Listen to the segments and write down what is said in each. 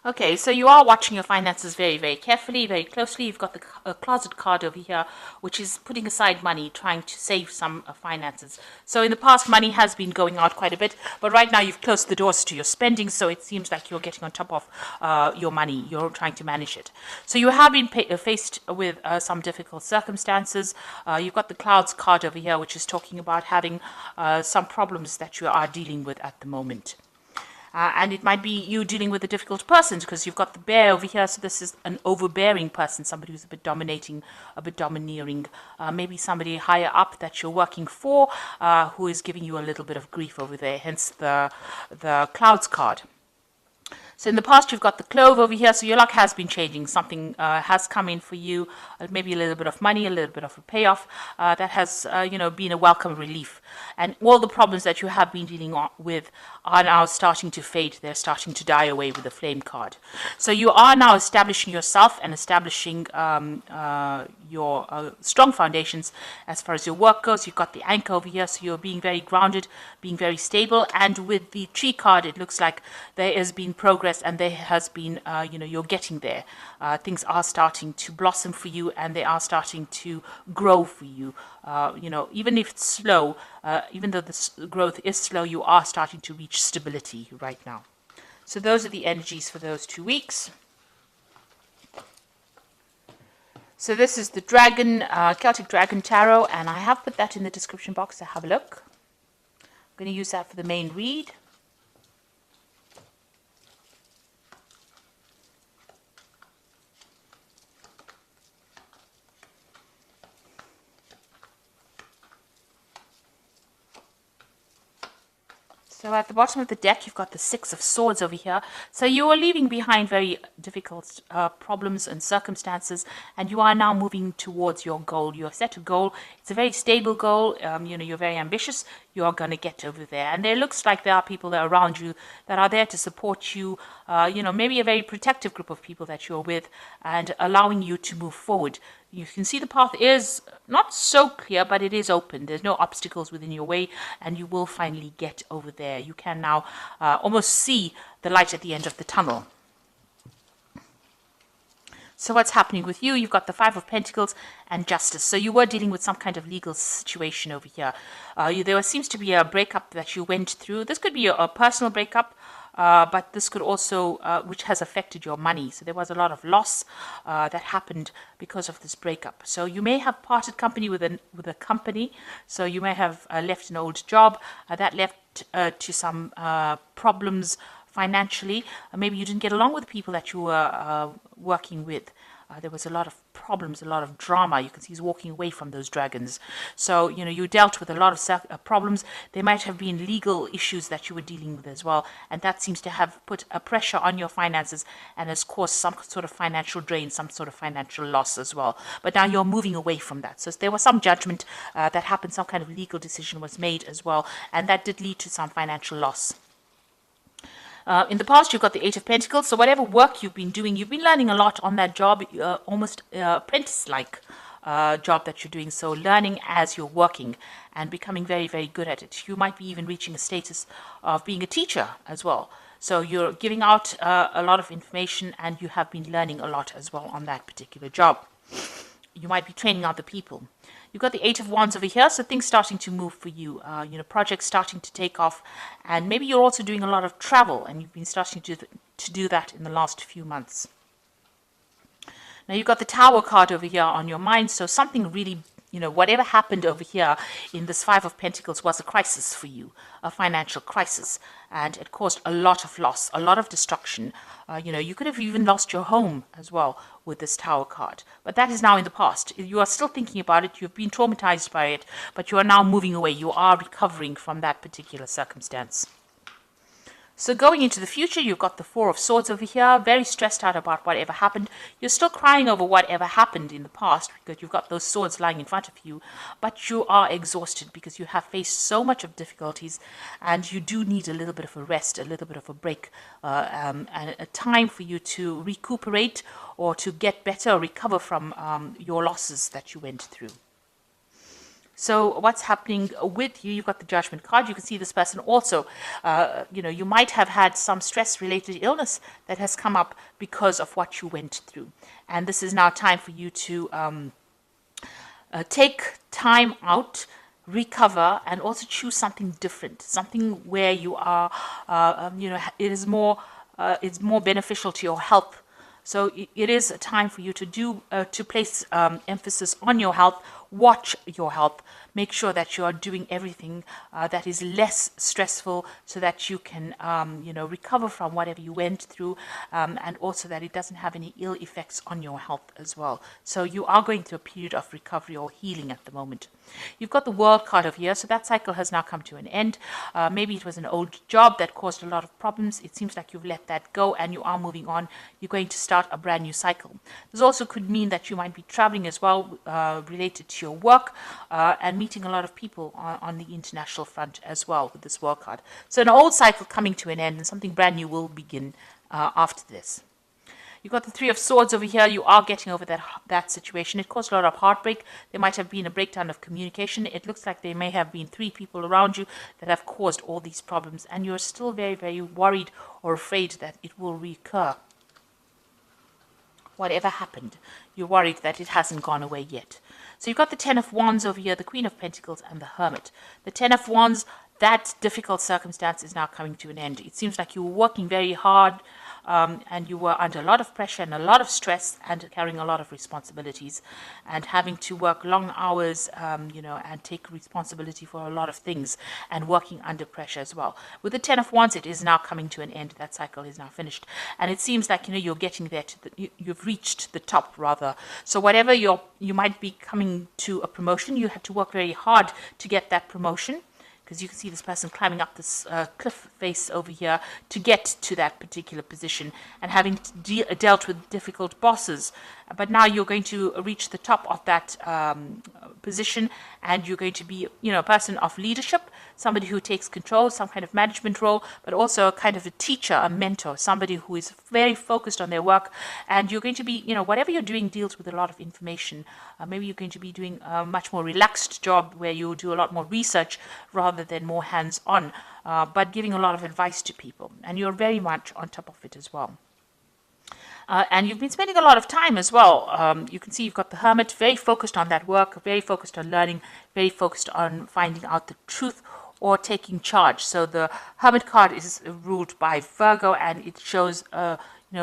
Okay, so you are watching your finances very, very carefully, very closely. You've got the closet card over here, which is putting aside money, trying to save some finances. So in the past, money has been going out quite a bit, but right now you've closed the doors to your spending, so it seems like you're getting on top of your money. You're trying to manage it. So you have been faced with some difficult circumstances. You've got the clouds card over here, which is talking about having some problems that you are dealing with at the moment. And it might be you dealing with a difficult person because you've got the bear over here. So this is an overbearing person, somebody who's a bit dominating, a bit domineering. Maybe somebody higher up that you're working for who is giving you a little bit of grief over there, hence the clouds card. So in the past, you've got the clove over here. So your luck has been changing. Something has come in for you, maybe a little bit of money, a little bit of a payoff that has, been a welcome relief. And all the problems that you have been dealing with are now starting to fade. They're starting to die away with the flame card. So you are now establishing yourself and establishing your strong foundations as far as your work goes. You've got the anchor over here, so you're being very grounded, being very stable. And with the tree card, it looks like there has been progress and there has been, you're getting there. Things are starting to blossom for you and they are starting to grow for you. Even if it's slow, even though the growth is slow, you are starting to reach stability right now. So those are the energies for those 2 weeks. So this is the Dragon, Celtic Dragon Tarot, and I have put that in the description box, so have a look. I'm going to use that for the main read. So at the bottom of the deck, you've got the Six of Swords over here. So you are leaving behind very difficult problems and circumstances, and you are now moving towards your goal. You have set a goal. It's a very stable goal. You're very ambitious. You are going to get over there. And it looks like there are people that are around you that are there to support you, maybe a very protective group of people that you're with and allowing you to move forward. You can see the path is not so clear, but it is open. There's no obstacles within your way, and you will finally get over there. You can now almost see the light at the end of the tunnel. So what's happening with you? You've got the Five of Pentacles and Justice. So you were dealing with some kind of legal situation over here. There seems to be a breakup that you went through. This could be a personal breakup. But this could also, which has affected your money. So there was a lot of loss that happened because of this breakup. So you may have parted company with a company. So you may have left an old job that left to some problems financially. Maybe you didn't get along with the people that you were working with. There was a lot of problems, a lot of drama. You can see he's walking away from those dragons. So, you dealt with a lot of problems. There might have been legal issues that you were dealing with as well. And that seems to have put a pressure on your finances and has caused some sort of financial drain, some sort of financial loss as well. But now you're moving away from that. So there was some judgment that happened, some kind of legal decision was made as well. And that did lead to some financial loss. In the past, you've got the Eight of Pentacles. So whatever work you've been doing, you've been learning a lot on that job, almost apprentice-like job that you're doing. So learning as you're working and becoming very, very good at it. You might be even reaching a status of being a teacher as well. So you're giving out a lot of information and you have been learning a lot as well on that particular job. You might be training other people. You've got the Eight of Wands over here, so things starting to move for you. Projects starting to take off, and maybe you're also doing a lot of travel, and you've been starting to do that in the last few months. Now you've got the Tower card over here on your mind, so something really, whatever happened over here in this Five of Pentacles was a crisis for you, a financial crisis, and it caused a lot of loss, a lot of destruction. You could have even lost your home as well with this Tower card, but that is now in the past. You are still thinking about it, you've been traumatized by it, but you are now moving away. You are recovering from that particular circumstance. So going into the future, you've got the Four of Swords over here, very stressed out about whatever happened. You're still crying over whatever happened in the past because you've got those swords lying in front of you, but you are exhausted because you have faced so much of difficulties and you do need a little bit of a rest, a little bit of a break, and a time for you to recuperate or to get better or recover from your losses that you went through. So what's happening with you? You've got the Judgment card. You can see this person also, you might have had some stress-related illness that has come up because of what you went through. And this is now time for you to take time out, recover, and also choose something different, something where you are, it's more beneficial to your health. So it is a time for you to place emphasis on your health, watch your health, make sure that you are doing everything that is less stressful so that you can, recover from whatever you went through, and also that it doesn't have any ill effects on your health as well. So you are going through a period of recovery or healing at the moment. You've got the World card over here, so that cycle has now come to an end. Maybe it was an old job that caused a lot of problems. It seems like you've let that go and you are moving on. You're going to start a brand new cycle. This also could mean that you might be traveling as well, related to your work, and meeting a lot of people on the international front as well with this World card. So an old cycle coming to an end and something brand new will begin after this. You've got the Three of Swords over here. You are getting over that situation. It caused a lot of heartbreak. There might have been a breakdown of communication. It looks like there may have been 3 people around you that have caused all these problems, and you're still very, very worried or afraid that it will recur. Whatever happened, you're worried that it hasn't gone away yet. So you've got the Ten of Wands over here, the Queen of Pentacles, and the Hermit. The Ten of Wands, that difficult circumstance is now coming to an end. It seems like you were working very hard, and you were under a lot of pressure and a lot of stress and carrying a lot of responsibilities and having to work long hours, and take responsibility for a lot of things and working under pressure as well. With the Ten of Wands, it is now coming to an end. That cycle is now finished. And it seems like, you're getting there you've reached the top rather. So whatever you might be coming to a promotion, you had to work very hard to get that promotion, because you can see this person climbing up this cliff face over here to get to that particular position and having dealt with difficult bosses. But now you're going to reach the top of that position, and you're going to be, a person of leadership, somebody who takes control, some kind of management role, but also a kind of a teacher, a mentor, somebody who is very focused on their work. And you're going to be, whatever you're doing deals with a lot of information. Maybe you're going to be doing a much more relaxed job where you do a lot more research rather than more hands-on, but giving a lot of advice to people. And you're very much on top of it as well. And you've been spending a lot of time as well. You can see you've got the Hermit, very focused on that work, very focused on learning, very focused on finding out the truth or taking charge. So the Hermit card is ruled by Virgo, and it shows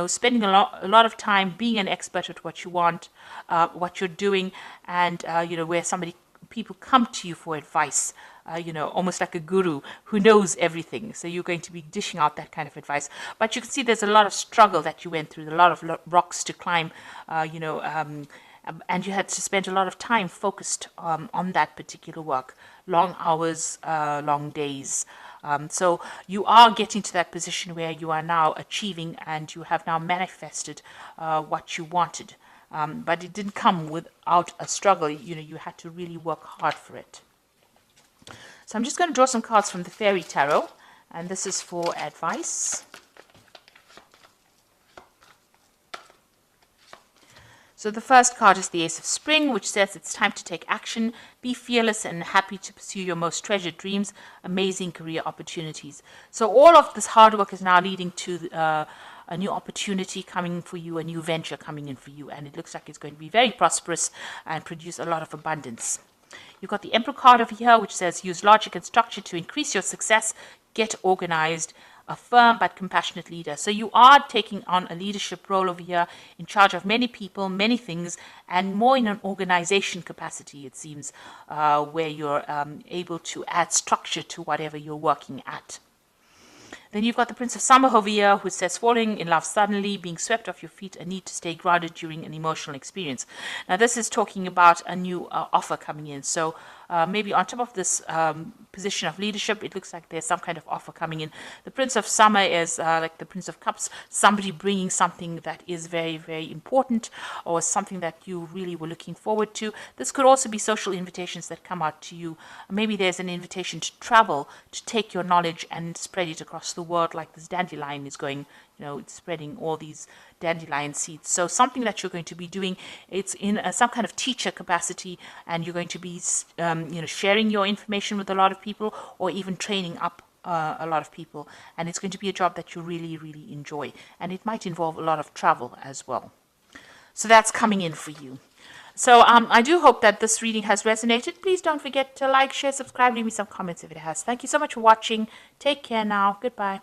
spending a lot of time being an expert at what you want, what you're doing, and where people come to you for advice. Almost like a guru who knows everything. So you're going to be dishing out that kind of advice. But you can see there's a lot of struggle that you went through, a lot of rocks to climb, and you had to spend a lot of time focused on that particular work. Long hours, long days. So you are getting to that position where you are now achieving and you have now manifested what you wanted. But it didn't come without a struggle. You had to really work hard for it. So I'm just going to draw some cards from the Fairy Tarot, and this is for advice. So the first card is the Ace of Spring, which says it's time to take action, be fearless and happy to pursue your most treasured dreams, amazing career opportunities. So all of this hard work is now leading to a new opportunity coming for you, a new venture coming in for you, and it looks like it's going to be very prosperous and produce a lot of abundance. You've got the Emperor card over here, which says use logic and structure to increase your success, get organized, a firm but compassionate leader. So you are taking on a leadership role over here, in charge of many people, many things, and more in an organization capacity, it seems, where you're able to add structure to whatever you're working at. Then you've got the Prince of Summer over here, who says falling in love suddenly, being swept off your feet, a need to stay grounded during an emotional experience. Now this is talking about a new offer coming in. So maybe on top of this position of leadership, it looks like there's some kind of offer coming in. The Prince of Summer is like the Prince of Cups, somebody bringing something that is very, very important or something that you really were looking forward to. This could also be social invitations that come out to you. Maybe there's an invitation to travel, to take your knowledge and spread it across the world, like this dandelion is going, it's spreading all these dandelion seeds. So something that you're going to be doing, it's in some kind of teacher capacity, and you're going to be sharing your information with a lot of people, or even training up a lot of people. And it's going to be a job that you really, really enjoy. And it might involve a lot of travel as well. So that's coming in for you. So I do hope that this reading has resonated. Please don't forget to like, share, subscribe, leave me some comments if it has. Thank you so much for watching. Take care now. Goodbye.